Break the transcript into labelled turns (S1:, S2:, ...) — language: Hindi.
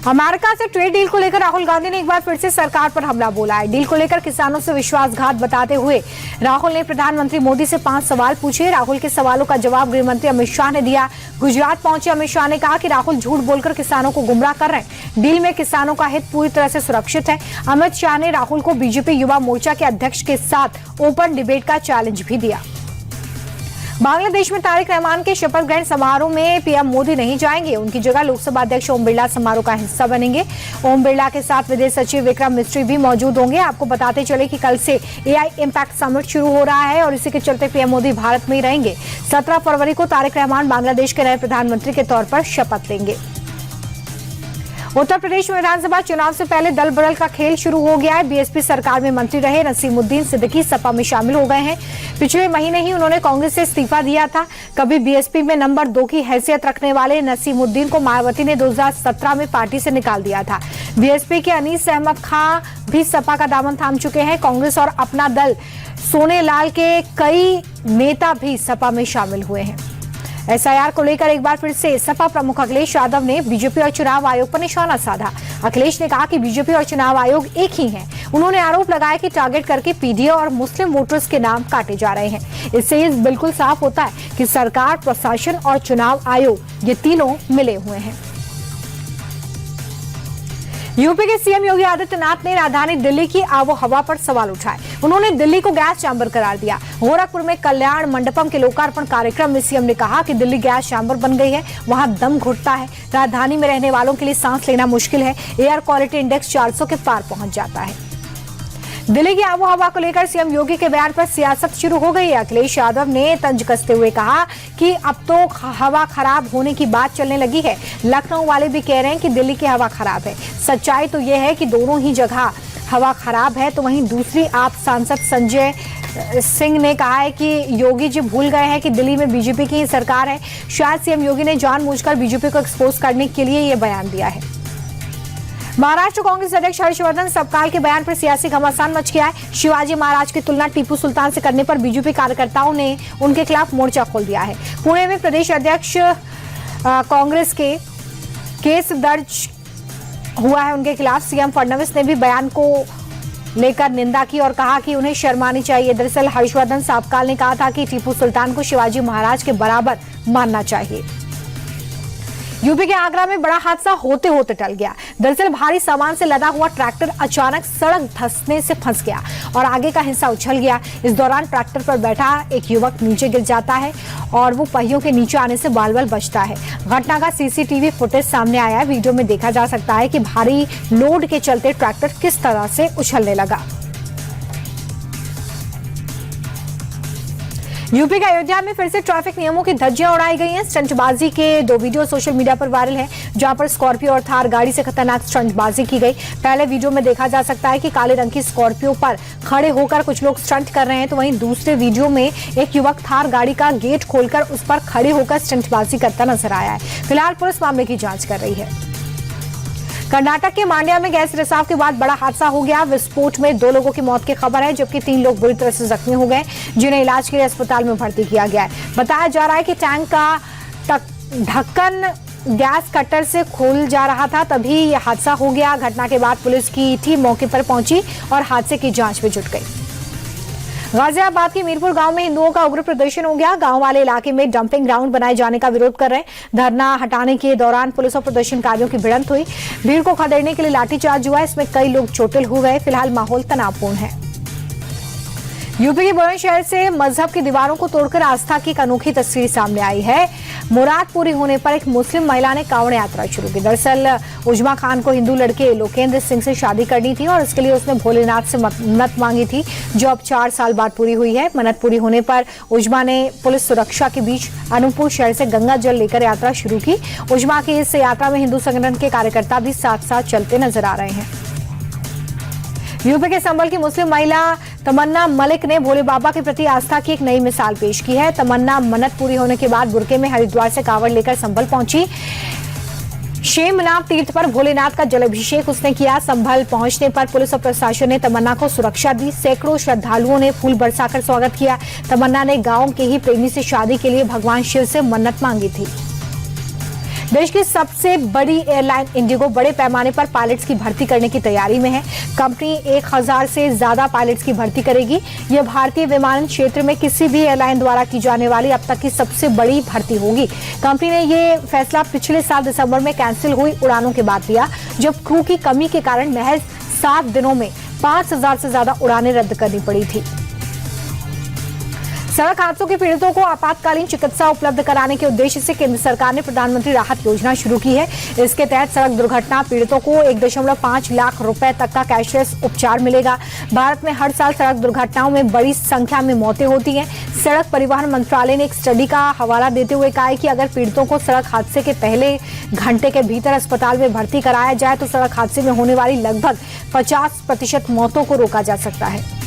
S1: अमेरिका से ट्रेड डील को लेकर राहुल गांधी ने एक बार फिर से सरकार पर हमला बोला है। डील को लेकर किसानों से विश्वासघात बताते हुए राहुल ने प्रधानमंत्री मोदी से 5 सवाल पूछे। राहुल के सवालों का जवाब गृह मंत्री अमित शाह ने दिया। गुजरात पहुंचे अमित शाह ने कहा कि राहुल झूठ बोलकर किसानों को गुमराह कर रहे हैं। डील में किसानों का हित पूरी तरह से सुरक्षित है। अमित शाह ने राहुल को बीजेपी युवा मोर्चा के अध्यक्ष के साथ ओपन डिबेट का चैलेंज भी दिया। बांग्लादेश में तारिक रहमान के शपथ ग्रहण समारोह में पीएम मोदी नहीं जाएंगे। उनकी जगह लोकसभा अध्यक्ष ओम बिरला समारोह का हिस्सा बनेंगे। ओम बिरला के साथ विदेश सचिव विक्रम मिस्री भी मौजूद होंगे। आपको बताते चले कि कल से एआई इम्पैक्ट समिट शुरू हो रहा है और इसी के चलते पीएम मोदी भारत में ही रहेंगे। 17 फरवरी को तारिक रहमान बांग्लादेश के नए प्रधानमंत्री के तौर पर शपथ लेंगे। उत्तर प्रदेश में विधानसभा चुनाव से पहले दल बदल का खेल शुरू हो गया है। बीएसपी सरकार में मंत्री रहे नसीमुद्दीन सिद्दीकी सपा में शामिल हो गए हैं। पिछले महीने ही उन्होंने कांग्रेस से इस्तीफा दिया था। कभी बीएसपी में नंबर 2 की हैसियत रखने वाले नसीमुद्दीन को मायावती ने 2017 में पार्टी से निकाल दिया था। बीएसपी के अनीस अहमद खां भी सपा का दामन थाम चुके हैं। कांग्रेस और अपना दल सोनेलाल के कई नेता भी सपा में शामिल हुए हैं। एसआईआर को लेकर एक बार फिर से सपा प्रमुख अखिलेश यादव ने बीजेपी और चुनाव आयोग पर निशाना साधा। अखिलेश ने कहा कि बीजेपी और चुनाव आयोग एक ही हैं। उन्होंने आरोप लगाया कि टारगेट करके पीडीए और मुस्लिम वोटर्स के नाम काटे जा रहे हैं। इससे ये बिल्कुल साफ होता है कि सरकार, प्रशासन और चुनाव आयोग ये तीनों मिले हुए हैं। यूपी के सीएम योगी आदित्यनाथ ने राजधानी दिल्ली की आबोहवा पर सवाल उठाए। उन्होंने दिल्ली को गैस चैम्बर करार दिया। गोरखपुर में कल्याण मंडपम के लोकार्पण कार्यक्रम में सीएम ने कहा कि दिल्ली गैस चैम्बर बन गई है, वहां दम घुटता है। राजधानी में रहने वालों के लिए सांस लेना मुश्किल है। एयर क्वालिटी इंडेक्स 400 के पार पहुंच जाता है। दिल्ली की आबोहवा को लेकर सीएम योगी के बयान पर सियासत शुरू हो गई है। अखिलेश यादव ने तंज कसते हुए कहा कि अब तो हवा खराब होने की बात चलने लगी है। लखनऊ वाले भी कह रहे हैं कि दिल्ली की हवा खराब है। सच्चाई तो यह है कि दोनों ही जगह हवा खराब है। तो वहीं दूसरी आप सांसद संजय सिंह ने कहा है कि योगी जी भूल गए हैं कि दिल्ली में बीजेपी की ही सरकार है। शायद सीएम योगी ने जानबूझकर बीजेपी को एक्सपोज करने के लिए यह बयान दिया है। महाराष्ट्र कांग्रेस अध्यक्ष हर्षवर्धन सबकाल के बयान पर सियासी घमासान मच गया है। शिवाजी महाराज की तुलना टीपू सुल्तान से करने पर बीजेपी कार्यकर्ताओं ने उनके खिलाफ मोर्चा खोल दिया है। पुणे में प्रदेश अध्यक्ष कांग्रेस के केस दर्ज हुआ है उनके खिलाफ। सीएम फडणवीस ने भी बयान को लेकर निंदा की और कहा कि उन्हें शर्मानी चाहिए। दरअसल हर्षवर्धन सबकाल ने कहा था कि टीपू सुल्तान को शिवाजी महाराज के बराबर मानना चाहिए। यूपी के आगरा में बड़ा हादसा होते होते टल गया। दरअसल भारी सामान से लदा हुआ ट्रैक्टर अचानक सड़क धंसने से फंस गया और आगे का हिस्सा उछल गया। इस दौरान ट्रैक्टर पर बैठा एक युवक नीचे गिर जाता है और वो पहियों के नीचे आने से बाल-बाल बचता है। घटना का सीसीटीवी फुटेज सामने आया है। वीडियो में देखा जा सकता है कि भारी लोड के चलते ट्रैक्टर किस तरह से उछलने लगा। यूपी के अयोध्या में फिर से ट्रैफिक नियमों की धज्जियां उड़ाई गई हैं। स्टंटबाजी के 2 वीडियो सोशल मीडिया पर वायरल है, जहां पर स्कॉर्पियो और थार गाड़ी से खतरनाक स्टंटबाजी की गई। पहले वीडियो में देखा जा सकता है कि काले रंग की स्कॉर्पियो पर खड़े होकर कुछ लोग स्टंट कर रहे हैं। तो वहीं दूसरे वीडियो में एक युवक थार गाड़ी का गेट खोलकर उस पर खड़े होकर स्टंटबाजी करता नजर आया है। फिलहाल पुलिस मामले की जांच कर रही है। कर्नाटक के मांड्या में गैस रिसाव के बाद बड़ा हादसा हो गया। विस्फोट में 2 लोगों की मौत की खबर है, जबकि 3 लोग बुरी तरह से जख्मी हो गए, जिन्हें इलाज के लिए अस्पताल में भर्ती किया गया है। बताया जा रहा है कि टैंक का ढक्कन गैस कटर से खोल जा रहा था, तभी यह हादसा हो गया। घटना के बाद पुलिस की टीम मौके पर पहुंची और हादसे की जांच में जुट गई। गाजियाबाद के मीरपुर गांव में हिंदुओं का उग्र प्रदर्शन हो गया। गांव वाले इलाके में डंपिंग ग्राउंड बनाए जाने का विरोध कर रहे हैं। धरना हटाने के दौरान पुलिस और प्रदर्शनकारियों की भिड़ंत हुई। भीड़ को खदेड़ने के लिए लाठीचार्ज हुआ। इसमें कई लोग चोटिल हो गए। फिलहाल माहौल तनावपूर्ण है। यूपी के बुलंदशहर से मजहब की दीवारों को तोड़कर आस्था की एक अनोखी तस्वीर सामने आई है। मुराद पूरी होने पर एक मुस्लिम महिला ने कांवड़ यात्रा शुरू की। दरअसल उजमा खान को हिंदू लड़के लोकेंद्र सिंह से शादी करनी थी और इसके लिए उसने भोलेनाथ से मन्नत मांगी थी, जो अब 4 साल बाद पूरी हुई है। मन्नत पूरी होने पर उजमा ने पुलिस सुरक्षा के बीच अनूपपुर शहर से गंगा जल लेकर यात्रा शुरू की। उजमा की इस यात्रा में हिंदू संगठन के कार्यकर्ता भी साथ साथ चलते नजर आ रहे हैं। यूपी के संभल की मुस्लिम महिला तमन्ना मलिक ने भोले बाबा के प्रति आस्था की एक नई मिसाल पेश की है। तमन्ना मन्नत पूरी होने के बाद बुरके में हरिद्वार से कांवड़ लेकर संभल पहुंची। शेमनाथ तीर्थ पर भोलेनाथ का जलाभिषेक उसने किया। संभल पहुंचने पर पुलिस और प्रशासन ने तमन्ना को सुरक्षा दी। सैकड़ों श्रद्धालुओं ने फूल बरसाकर स्वागत किया। तमन्ना ने गांव के ही प्रेमी से शादी के लिए भगवान शिव से मन्नत मांगी थी। देश की सबसे बड़ी एयरलाइन इंडिगो बड़े पैमाने पर पायलट्स की भर्ती करने की तैयारी में है। कंपनी 1000 से ज्यादा पायलट्स की भर्ती करेगी। यह भारतीय विमानन क्षेत्र में किसी भी एयरलाइन द्वारा की जाने वाली अब तक की सबसे बड़ी भर्ती होगी। कंपनी ने यह फैसला पिछले साल दिसंबर में कैंसिल हुई उड़ानों के बाद लिया, जब क्रू की कमी के कारण महज 7 दिनों में 5000 से ज्यादा उड़ानें रद्द करनी पड़ी थी। सड़क हादसों के पीड़ितों को आपातकालीन चिकित्सा उपलब्ध कराने के उद्देश्य से केंद्र सरकार ने प्रधानमंत्री राहत योजना शुरू की है। इसके तहत सड़क दुर्घटना पीड़ितों को 1.5 लाख रुपए तक का कैशलेस उपचार मिलेगा। भारत में हर साल सड़क दुर्घटनाओं में बड़ी संख्या में मौतें होती हैं। सड़क परिवहन मंत्रालय ने एक स्टडी का हवाला देते हुए कहा है कि अगर पीड़ितों को सड़क हादसे के पहले घंटे के भीतर अस्पताल में भर्ती कराया जाए तो सड़क हादसे में होने वाली लगभग 50% मौतों को रोका जा सकता है।